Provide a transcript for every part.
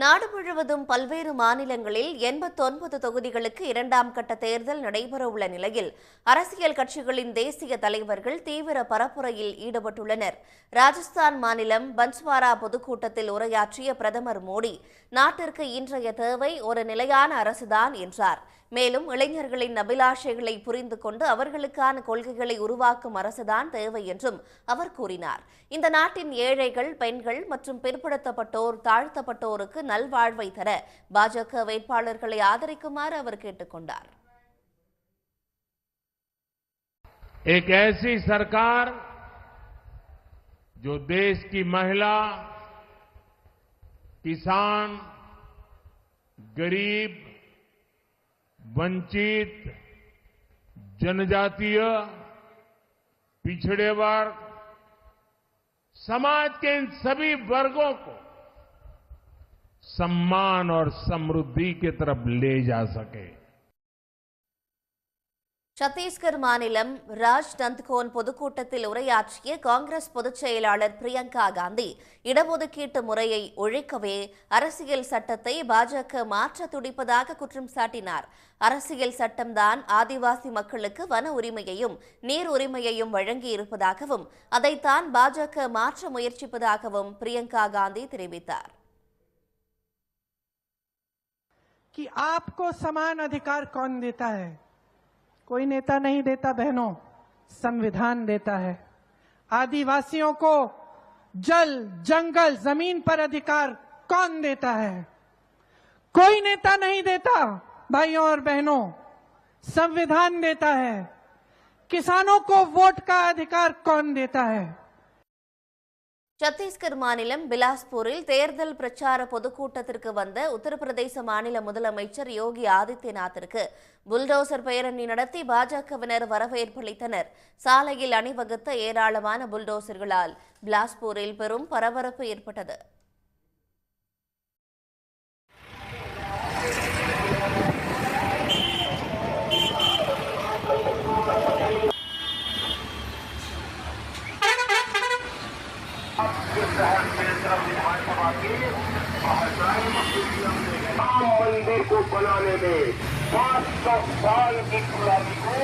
நாடு முழுவதும் பல்வேறு மாநிலங்களில் 89 தொகுதிகளுக்கு இரண்டாம் கட்ட தேர்தல் நடைபெறவுள்ள நிலையில் அரசியல் கட்சிகளின் தேசிய தலைவர்கள் தீவிர பரப்புரையில் ஈடுபட்டுள்ளனர். ராஜஸ்தான் மாநிலம் பன்ஸ்வாரா பொதுக்கூட்டத்தில் உரையாற்றிய பிரதமர் மோடி, நாட்டிற்கு இன்றைய தேவை ஒரு நிலையான அரசுதான் என்றார். மேலும் இளைஞர்களின் அபிலாஷைகளை புரிந்து கொண்டு அவர்களுக்கான கொள்கைகளை உருவாக்கும் அரசுதான் தேவை என்றும் அவர் கூறினார். இந்த நாட்டின் ஏழைகள், பெண்கள் மற்றும் பிற்படுத்தப்பட்டோர், தாழ்த்தப்பட்டோருக்கு நல்வாழ்வை தர பாஜக வேட்பாளர்களை ஆதரிக்குமாறு அவர் கேட்டுக் கொண்டார். एक ऐसी सरकार जो देश की महिला, किसान, गरीब, वंचित, जनजातीय, पिछड़े वर्ग, समाज के इन सभी वर्गों को सम्मान और समृद्धि की तरफ ले जा सके. சத்தீஸ்கர் மாநிலம் ராஜ்நந்த்கோன் பொதுக்கூட்டத்தில் உரையாற்றிய காங்கிரஸ் பொதுச் செயலாளர் பிரியங்கா காந்தி, இடஒதுக்கீட்டு முறையை ஒழிக்கவே அரசியல் சட்டத்தை பாஜக மாற்ற துடிப்பதாக குற்றம் சாட்டினார். அரசியல் சட்டம்தான் ஆதிவாசி மக்களுக்கு வன உரிமையையும் நீர் உரிமையையும் வழங்கியிருப்பதாகவும் அதைத்தான் பாஜக மாற்ற முயற்சிப்பதாகவும் பிரியங்கா காந்தி தெரிவித்தார். कि आपको समान अधिकार कौन देता है? कोई नेता नहीं देता बहनों, संविधान देता है. आदिवासियों को जल, जंगल, जमीन पर अधिकार कौन देता है? कोई नेता नहीं देता भाइयों और बहनों, संविधान देता है. किसानों को वोट का अधिकार कौन देता है? சத்தீஸ்கர் மாநிலம் பிலாஸ்பூரில் தேர்தல் பிரச்சார பொதுக்கூட்டத்திற்கு வந்த உத்தரப்பிரதேச மாநில முதலமைச்சர் யோகி ஆதித்யநாத்திற்கு புல்டோசர் பேரணி நடத்தி பாஜகவினர் வரவேற்பளித்தனர். சாலையில் அணிவகுத்த ஏராளமான புல்டோசர்களால் பிலாஸ்பூரில் பெரும் பரபரப்பு ஏற்பட்டது. राम मंदिर को बनाने में 500 साल की पुरानी को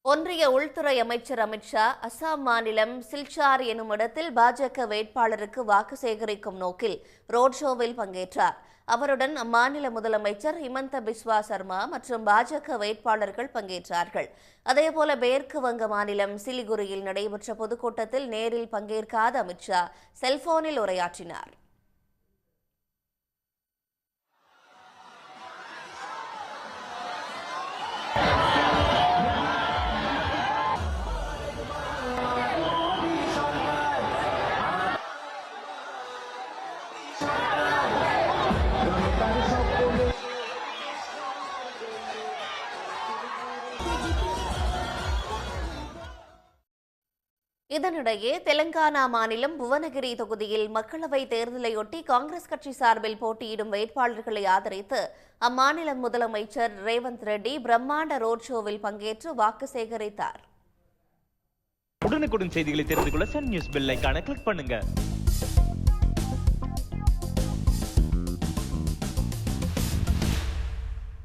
ஒன்றிய உள்துறை அமைச்சர் அமித்ஷா அசாம் மாநிலம் சில்சார் எனும் இடத்தில் பாஜக வேட்பாளருக்கு வாக்கு சேகரிக்கும் நோக்கில் ரோட் ஷோவில் பங்கேற்றார். அவருடன் அம்மாநில முதலமைச்சர் ஹிமந்த பிஸ்வா சர்மா மற்றும் பாஜக வேட்பாளர்கள் பங்கேற்றார்கள். அதேபோல மேற்கு வங்க மாநிலம் சிலிகுரியில் நடைபெற்ற பொதுக்கூட்டத்தில் நேரில் பங்கேற்காத அமித்ஷா செல்போனில் உரையாற்றினார். இதனிடையே தெலங்கானா மாநிலம் புவனகிரி தொகுதியில் மக்களவை தேர்தலையொட்டி காங்கிரஸ் கட்சி சார்பில் போட்டியிடும் வேட்பாளர்களை ஆதரித்து அம்மாநில முதலமைச்சர் ரேவந்த் ரெட்டி பிரம்மாண்ட ரோட் ஷோவில் பங்கேற்று வாக்கு சேகரித்தார். உடனுக்குடன் செய்திகளை தெரிந்து கொள்ள சன் நியூஸ் பெல் ஐகானை கிளிக் பண்ணுங்க.